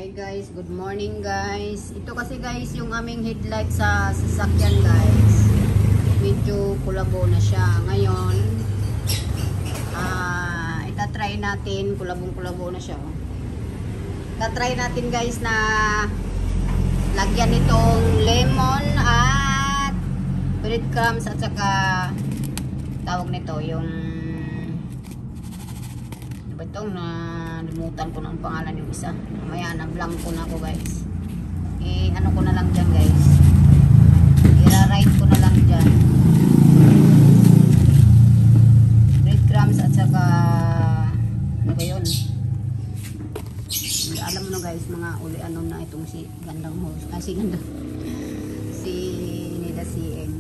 Hi guys, good morning guys. Ito kasi guys yung aming headlight sa sasakyan guys. Medyo kulabo na siya. Ngayon, itatry natin, kulabong-kulabo na siya. Itatry natin guys na lagyan itong lemon at breadcrumbs at saka tawag nito yung itong limutan ko ng pangalan yung isa. Mamaya na blanco na ako guys. Ano ko na lang dyan guys. I-write ko na lang dyan. Breadcrumbs at saka ano ba yun? Alam mo na guys, mga uli ano na itong si gandang host. Si gandang si nila CM.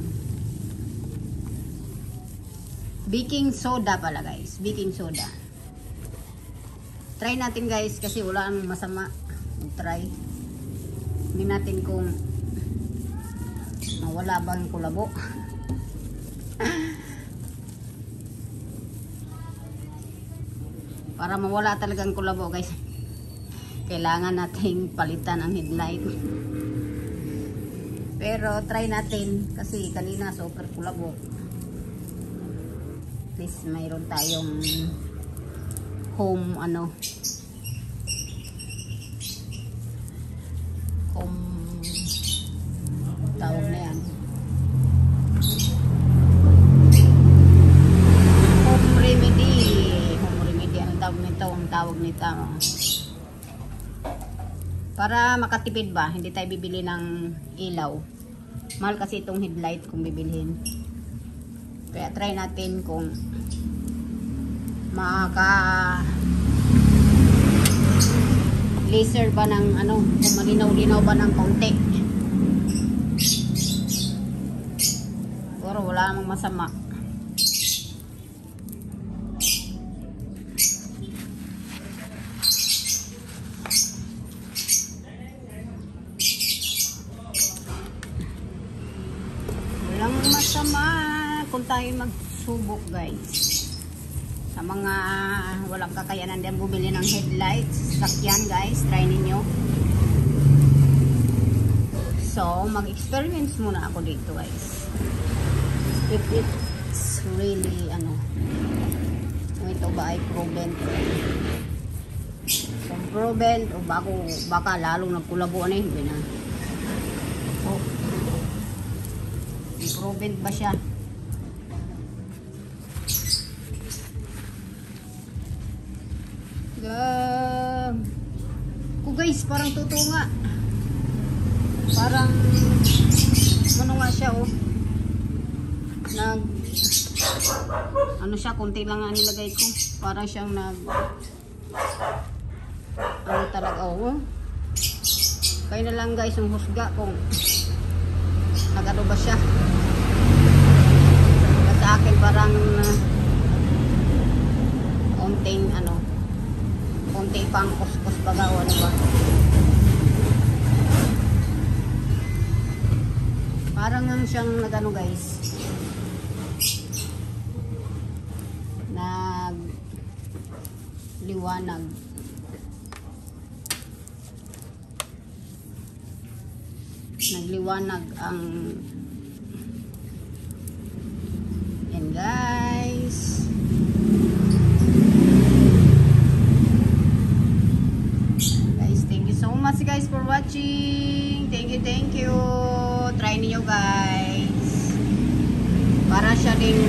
Baking soda pala guys. Baking soda. Try natin guys kasi wala namang masama. Try. Hindi natin kung wala bang kulabo. Para mawala talagang kulabo guys, kailangan nating palitan ang headlight. Pero try natin kasi kanina super kulabo. At least mayroon tayong home tawag na yan, home remedy ang tawag nito para makatipid ba, hindi tayo bibili ng ilaw, mahal kasi itong headlight kung bibilhin. Kaya try natin kung laser ba ng kung malinaw-linaw ba ng kaunti. Pero wala namang masama. Walang masama kung tayo magsubok guys. Sa mga walang kakayanan din bumili ng headlights, sakyan guys, try ninyo. So, mag-experience muna ako dito guys. If it's really, kung ito ba ay proven. So, proven, o baka lalong nagkulabo na hindi na. So, proven ba siya? Guys, parang totoo nga. Parang nga siya siya, konti lang nga nilagay ko. Parang siyang talaga kaya na lang guys yung husga kung nagano ba siya. Sa akin parang konti pang kuskus baga o ano ba. Parang nga siyang nagano guys, nagliwanag. Nagliwanag ang yan guys. Much guys for watching. Thank you. Try niyo guys. Para siya ding